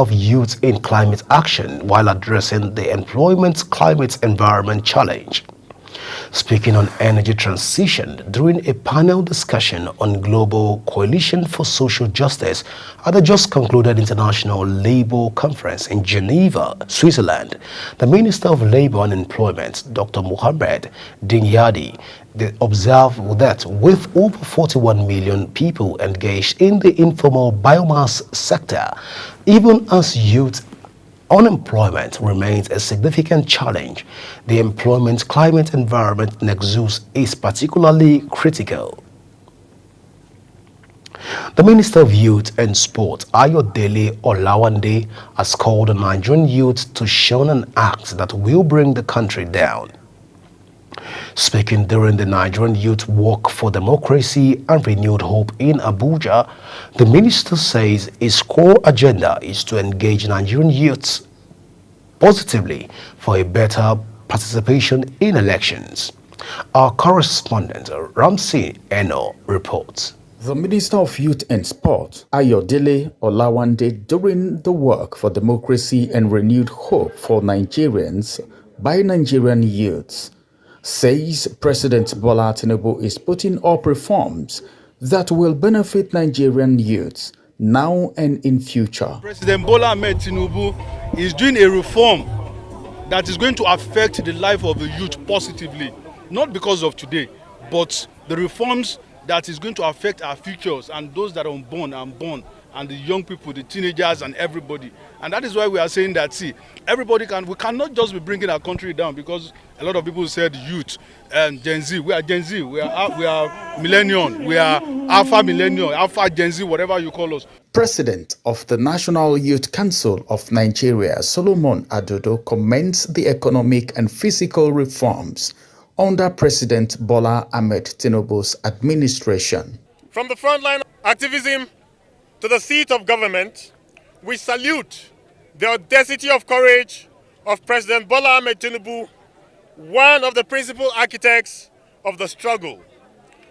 of Youth in Climate Action while addressing the employment climate environment challenge. Speaking on energy transition during a panel discussion on Global Coalition for Social Justice at the just concluded International Labour Conference in Geneva, Switzerland, the Minister of Labour and Employment, Dr. Mohamed Dingyadi, observed that with over 41 million people engaged in the informal biomass sector, even as youth unemployment remains a significant challenge, the employment climate environment nexus is particularly critical. The Minister of Youth and Sport, Ayodele Olawande, has called on Nigerian youth to shun an act that will bring the country down. Speaking during the Nigerian Youth Walk for Democracy and Renewed Hope in Abuja, the minister says his core agenda is to engage Nigerian youths positively for a better participation in elections. Our correspondent Ramsey Eno reports. The Minister of Youth and Sport, Ayodele Olawande, during the Work for Democracy and Renewed Hope for Nigerians by Nigerian youths, says President Bola Tinubu is putting up reforms that will benefit Nigerian youths now and in future. President Bola Ahmed Tinubu is doing a reform that is going to affect the life of the youth positively, not because of today, but the reforms that is going to affect our futures and those that are unborn and the young people, the teenagers and everybody. And that is why we are saying that, see, we cannot just be bringing our country down, because a lot of people said youth and Gen Z. We are Gen Z, we are millennium, we are alpha millennium, alpha Gen Z, whatever you call us. President of the National Youth Council of Nigeria, Solomon Adodo, commends the economic and physical reforms under President Bola Ahmed Tinubu's administration. From the frontline activism to the seat of government, we salute the audacity of courage of President Bola Ahmed Tinubu, one of the principal architects of the struggle,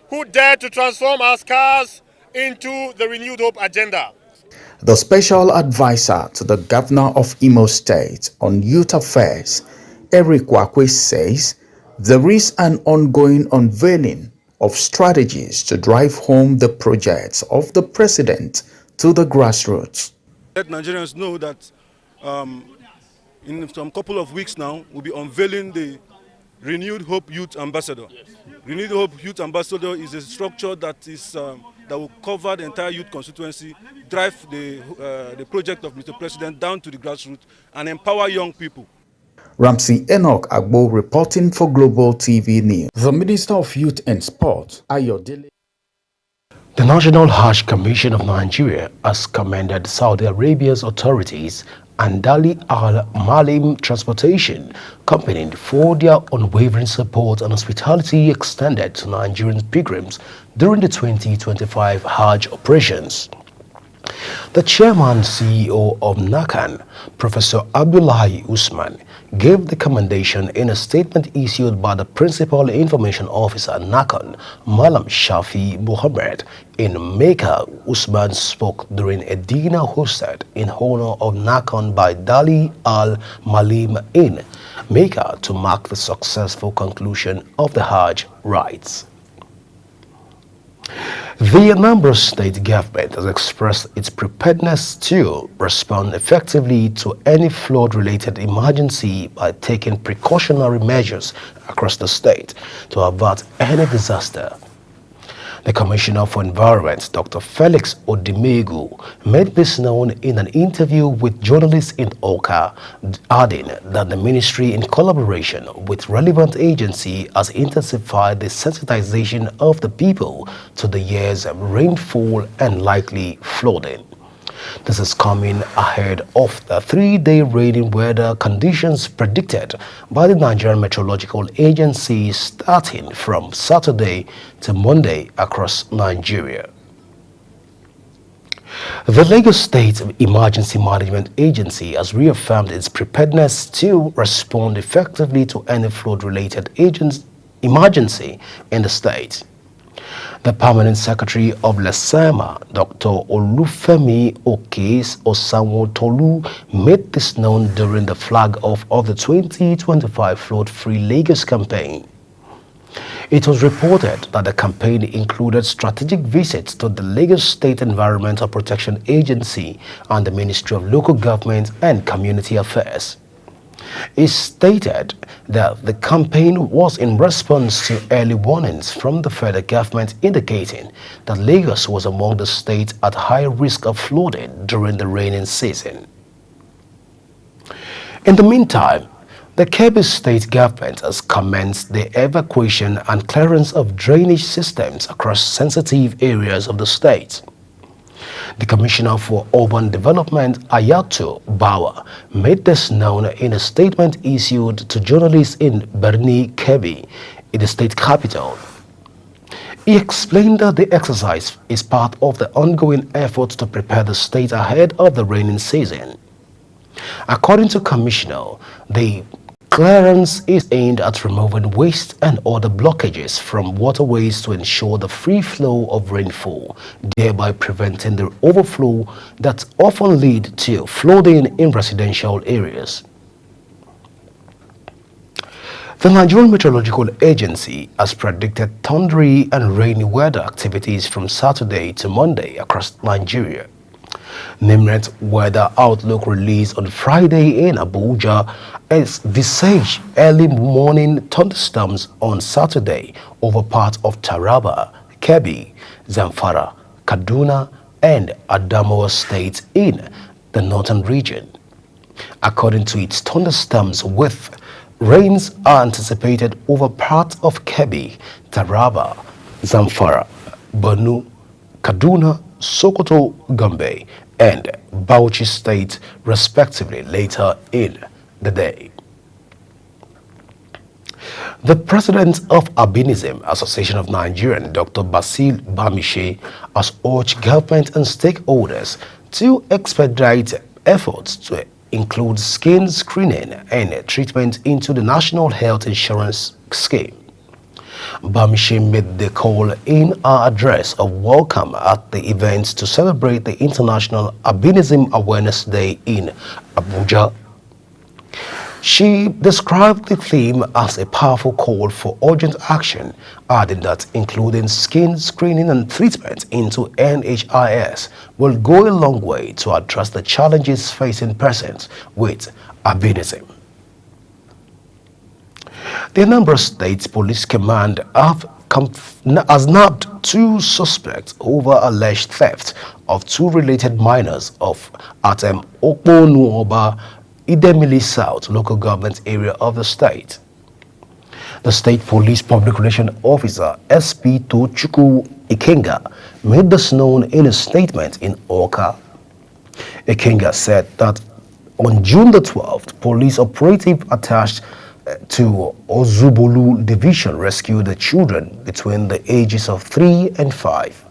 who dared to transform our scars into the renewed hope agenda. The special advisor to the governor of Imo State on youth affairs, Eric Wakwe, says there is an ongoing unveiling of strategies to drive home the projects of the president to the grassroots. Let Nigerians know that in some couple of weeks now, we'll be unveiling the Renewed Hope Youth Ambassador. Yes. Renewed Hope Youth Ambassador is a structure that is that will cover the entire youth constituency, drive the project of Mr. President down to the grassroots, and empower young people. Ramsey Enoch Agbo reporting for Global TV News. The Minister of Youth and Sport, Ayodele. The National Hajj Commission of Nigeria has commended Saudi Arabia's authorities and Dali Al Malim Transportation Company for their unwavering support and hospitality extended to Nigerian pilgrims during the 2025 Hajj operations. The chairman CEO of NACAN, Professor Abdullahi Usman, gave the commendation in a statement issued by the Principal Information Officer NACAN, Malam Shafi Muhammad. In Mecca, Usman spoke during a dinner hosted in honor of NACAN by Dali Al Malim in Mecca to mark the successful conclusion of the Hajj rites. The Anambra State government has expressed its preparedness to respond effectively to any flood-related emergency by taking precautionary measures across the state to avert any disaster. The Commissioner for Environment, Dr. Felix Odimegu, made this known in an interview with journalists in Oka, adding that the ministry, in collaboration with relevant agency, has intensified the sensitization of the people to the year's rainfall and likely flooding. This is coming ahead of the 3-day rainy weather conditions predicted by the Nigerian Meteorological Agency starting from Saturday to Monday across Nigeria. The Lagos State Emergency Management Agency has reaffirmed its preparedness to respond effectively to any flood-related emergency in the state. The permanent secretary of LESEMA, Dr. Olufemi Okes Osanwo-Tolu, made this known during the flag-off of the 2025 Flood-Free Lagos campaign. It was reported that the campaign included strategic visits to the Lagos State Environmental Protection Agency and the Ministry of Local Government and Community Affairs. It stated that the campaign was in response to early warnings from the federal government indicating that Lagos was among the states at high risk of flooding during the rainy season. In the meantime, the Kebbi State government has commenced the evacuation and clearance of drainage systems across sensitive areas of the state. The Commissioner for Urban Development, Ayato Bawa, made this known in a statement issued to journalists in Birni, Kebbi, in the state capital. He explained that the exercise is part of the ongoing efforts to prepare the state ahead of the rainy season. According to Commissioner, the clearance is aimed at removing waste and other blockages from waterways to ensure the free flow of rainfall, thereby preventing the overflow that often lead to flooding in residential areas. The Nigerian Meteorological Agency has predicted thundery and rainy weather activities from Saturday to Monday across Nigeria. NIMRET weather outlook released on Friday in Abuja is visage early morning thunderstorms on Saturday over parts of Taraba, Kebbi, Zamfara, Kaduna, and Adamawa states in the northern region. According to its thunderstorms with rains are anticipated over parts of Kebbi, Taraba, Zamfara, Borno, Kaduna, Sokoto, Gombe, and Bauchi State, respectively, later in the day. The president of Albinism Association of Nigerian, Dr. Basil Bamishe, has urged government and stakeholders to expedite efforts to include skin screening and treatment into the National Health Insurance Scheme. Bamishe made the call in her address of welcome at the event to celebrate the International Albinism Awareness Day in Abuja. She described the theme as a powerful call for urgent action, adding that including skin screening and treatment into NHIS will go a long way to address the challenges facing persons with albinism. The Anambra State Police Command has nabbed 2 suspects over alleged theft of 2 related minors at Okponuoba, Idemili South local government area of the state. The State Police Public Relations Officer SP Tochukwu Ikenga made this known in a statement in Awka. Ikenga said that on June the 12th, police operative attached to Ozubulu Division rescued the children between the ages of 3 and 5.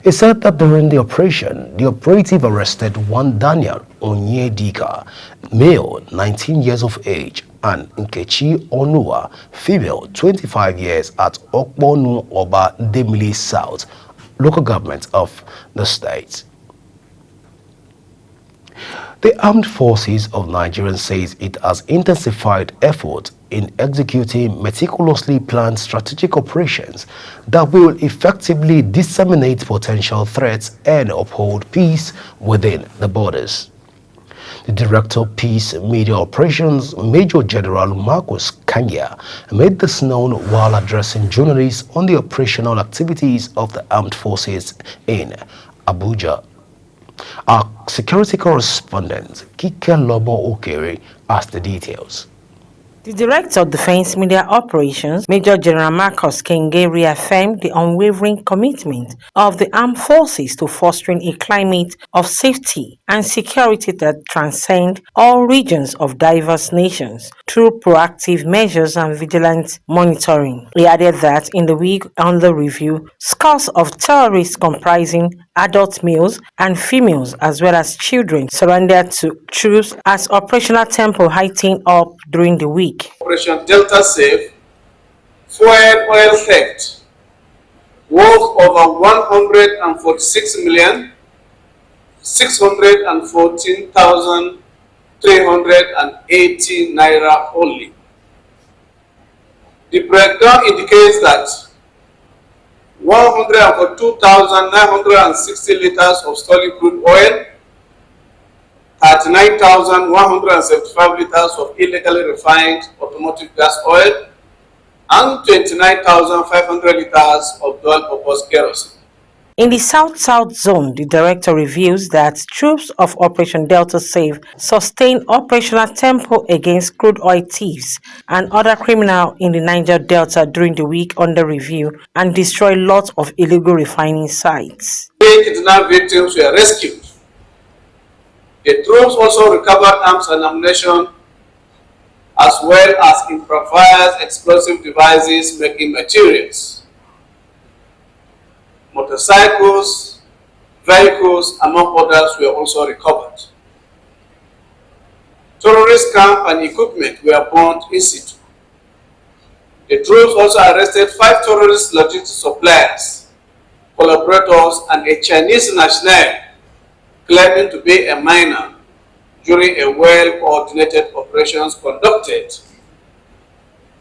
He said that during the operation, the operative arrested one Daniel Onyedika, male 19 years of age, and Nkechi Onua, female 25 years, at Okponu Oba Demili South, local government of the state. The Armed Forces of Nigeria says it has intensified effort in executing meticulously planned strategic operations that will effectively disseminate potential threats and uphold peace within the borders. The Director of Peace Media Operations, Major General Marcus Kanya, made this known while addressing journalists on the operational activities of the Armed Forces in Abuja. Our security correspondent, Kike Lobo Okere, has the details. The Director of Defense Media Operations, Major General Marcus Kenge, reaffirmed the unwavering commitment of the armed forces to fostering a climate of safety and security that transcend all regions of diverse nations through proactive measures and vigilant monitoring. He added that in the week under review, scores of terrorists comprising adult males and females as well as children surrendered to troops as operational tempo heightened up during the week. Operation Delta Safe, fuel oil theft, worth over 146,614,380 naira only. The breakdown indicates that 142,960 liters of stolen crude oil, 39,175 liters of illegally refined automotive gas oil, and 29,500 liters of dual-purpose kerosene. In the South-South zone, the director reveals that troops of Operation Delta Safe sustained operational tempo against crude oil thieves and other criminals in the Niger Delta during the week under review and destroyed lots of illegal refining sites. 8 kidnapped victims were rescued. The troops also recovered arms and ammunition, as well as improvised explosive devices making materials. Motorcycles, vehicles, among others, were also recovered. Terrorist camp and equipment were burned in situ. The troops also arrested 5 terrorist logistics suppliers, collaborators, and a Chinese national claiming to be a miner during a well-coordinated operations conducted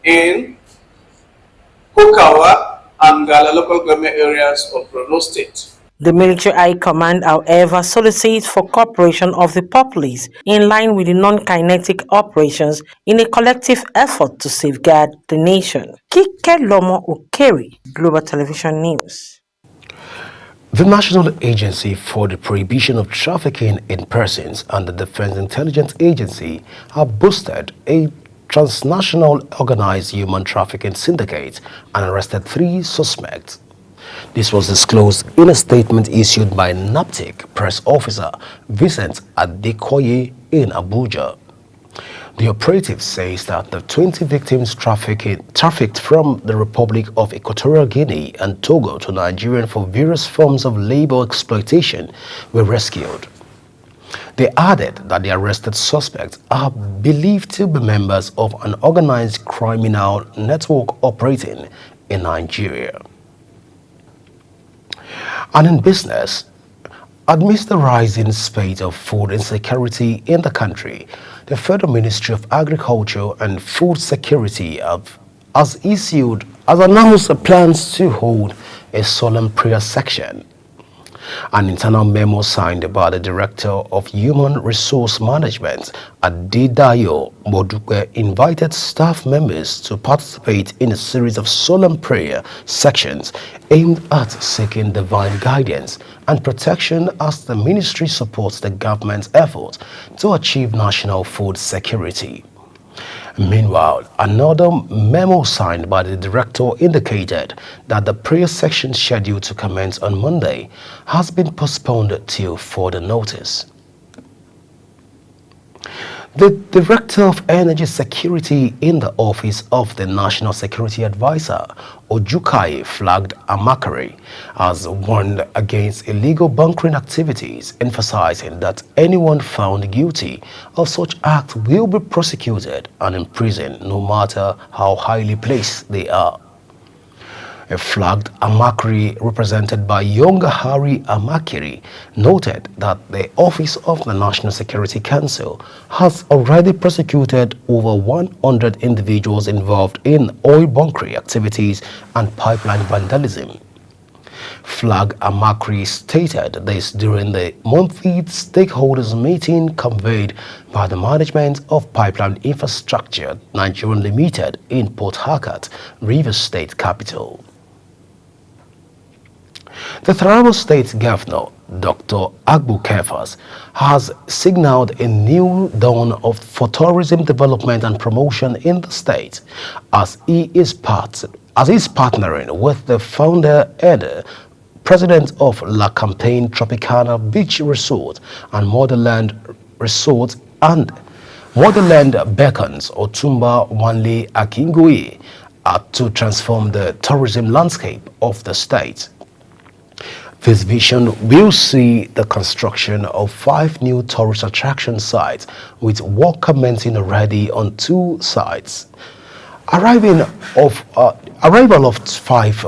in Kukawa and Gala local government areas of Borno State. The military high command, however, solicits for cooperation of the populace in line with the non-kinetic operations in a collective effort to safeguard the nation. Kike Lomo Ukeri, Global Television News. The National Agency for the Prohibition of Trafficking in Persons and the Defense Intelligence Agency have boosted a transnational organized human trafficking syndicate and arrested 3 suspects. This was disclosed in a statement issued by NAPTIC press officer Vincent Adekoye in Abuja. The operative says that the 20 victims trafficked from the Republic of Equatorial Guinea and Togo to Nigeria for various forms of labor exploitation were rescued. They added that the arrested suspects are believed to be members of an organized criminal network operating in Nigeria. And in business, amidst the rising spate of food insecurity in the country, the Federal Ministry of Agriculture and Food Security has announced plans to hold a solemn prayer section. An internal memo signed by the Director of Human Resource Management, Adedayo Modupe, invited staff members to participate in a series of solemn prayer sections aimed at seeking divine guidance and protection as the ministry supports the government's efforts to achieve national food security. Meanwhile, another memo signed by the director indicated that the prayer section scheduled to commence on Monday has been postponed till further notice. The Director of Energy Security in the Office of the National Security Advisor, Ojukai flagged Amakari, has warned against illegal bunkering activities, emphasizing that anyone found guilty of such acts will be prosecuted and imprisoned no matter how highly placed they are. A flagged Amakri, represented by Younger Harry Amakiri, noted that the Office of the National Security Council has already prosecuted over 100 individuals involved in oil bunkering activities and pipeline vandalism. Flag Amakri stated this during the monthly stakeholders meeting convened by the Management of Pipeline Infrastructure Nigeria Limited in Port Harcourt, Rivers State capital. The Taraba State Governor, Dr. Agbu Kefas, has signaled a new dawn for tourism development and promotion in the state as he is partnering with the founder and president of La Campagne Tropicana Beach Resort and Motherland Resort and Motherland Beacons, Otumba Wanle Akingoye, to transform the tourism landscape of the state. This vision will see the construction of 5 new tourist attraction sites, with work commencing already on 2 sites. Arrival of 5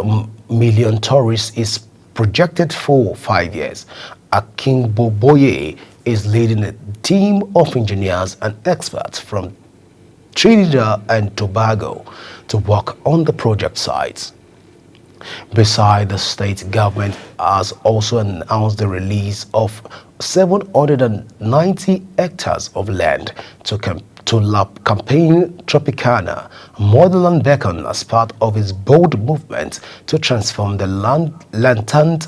million tourists is projected for 5 years. Akin Boboye is leading a team of engineers and experts from Trinidad and Tobago to work on the project sites. Besides, the state government has also announced the release of 790 hectares of land to campaign Tropicana, Motherland Beacon, as part of its bold movement to transform the latent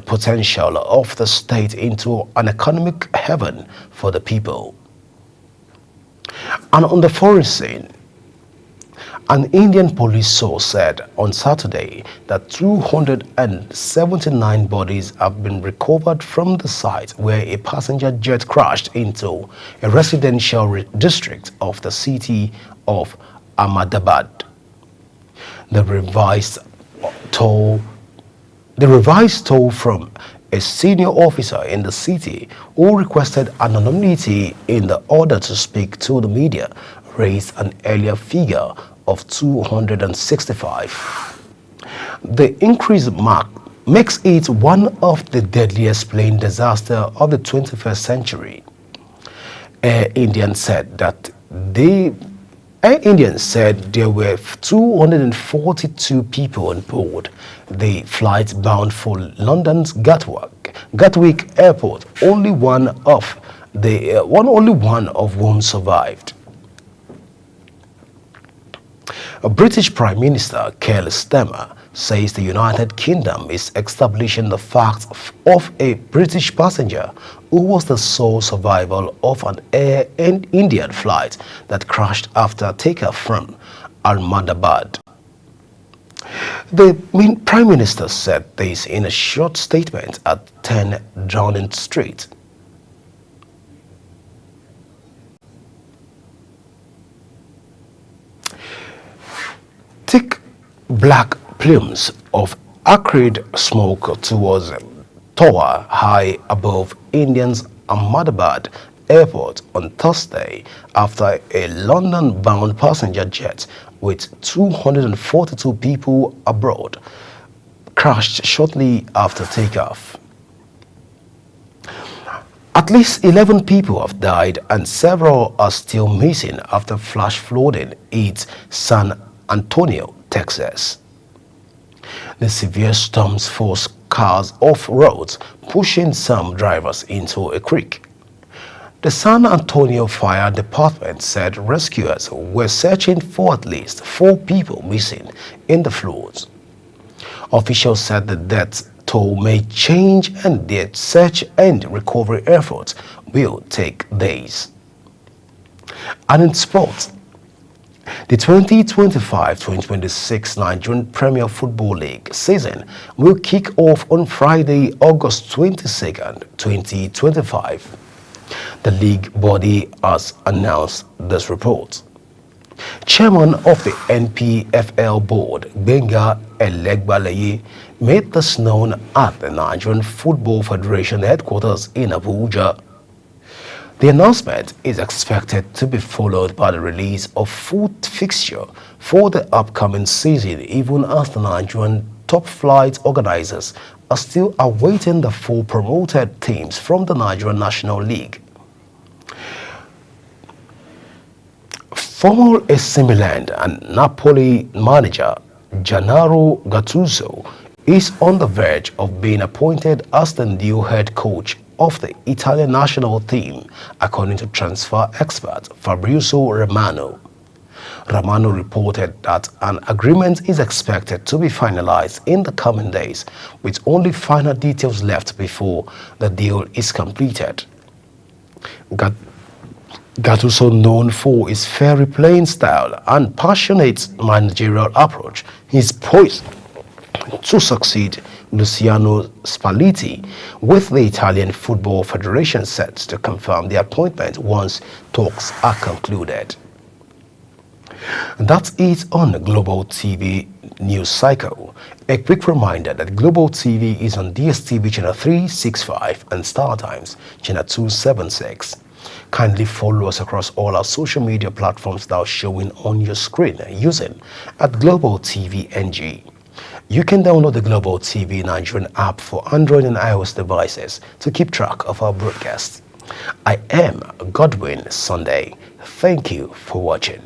potential of the state into an economic heaven for the people. And on the foreign scene, an Indian police source said on Saturday that 279 bodies have been recovered from the site where a passenger jet crashed into a residential district of the city of Ahmedabad. The revised toll from a senior officer in the city who requested anonymity in the order to speak to the media raised an earlier figure of 265. The increased mark makes it one of the deadliest plane disasters of the 21st century. Air Indian said there were 242 people on board the flight bound for London's Gatwick Airport. Only one of whom survived. British Prime Minister Keir Starmer says the United Kingdom is establishing the fact of a British passenger who was the sole survivor of an Air Indian flight that crashed after takeoff from Ahmedabad. The Prime Minister said this in a short statement at 10 Downing Street. Thick black plumes of acrid smoke tower high above India's Ahmedabad airport on Thursday after a London-bound passenger jet with 242 people aboard crashed shortly after takeoff. At least 11 people have died and several are still missing after flash flooding hit San Antonio, Texas. The severe storms forced cars off roads, pushing some drivers into a creek. The San Antonio Fire Department said rescuers were searching for at least 4 people missing in the floods. Officials said the death toll may change and their search and recovery efforts will take days. And in sports, the 2025-2026 Nigerian Premier Football League season will kick off on Friday, August 22nd, 2025. The league body has announced this report. Chairman of the NPFL board, Benga Elegbalaye, made this known at the Nigerian Football Federation headquarters in Abuja. The announcement is expected to be followed by the release of full fixture for the upcoming season, even as the Nigerian top flight organizers are still awaiting the full promoted teams from the Nigerian National League. Former AC Milan and Napoli manager Gennaro Gattuso is on the verge of being appointed as the new head coach of the Italian national team, according to transfer expert Fabrizio Romano. Romano reported that an agreement is expected to be finalized in the coming days, with only final details left before the deal is completed. Gattuso, known for his fiery playing style and passionate managerial approach, is poised to succeed Luciano Spalletti, with the Italian Football Federation set to confirm the appointment once talks are concluded. That's it on the Global TV News Cycle. A quick reminder that Global TV is on DSTV channel 365 and StarTimes channel 276. Kindly follow us across all our social media platforms that are showing on your screen using @Global TV NG. You can download the Global TV Nigerian app for Android and iOS devices to keep track of our broadcasts. I am Godwin Sunday. Thank you for watching.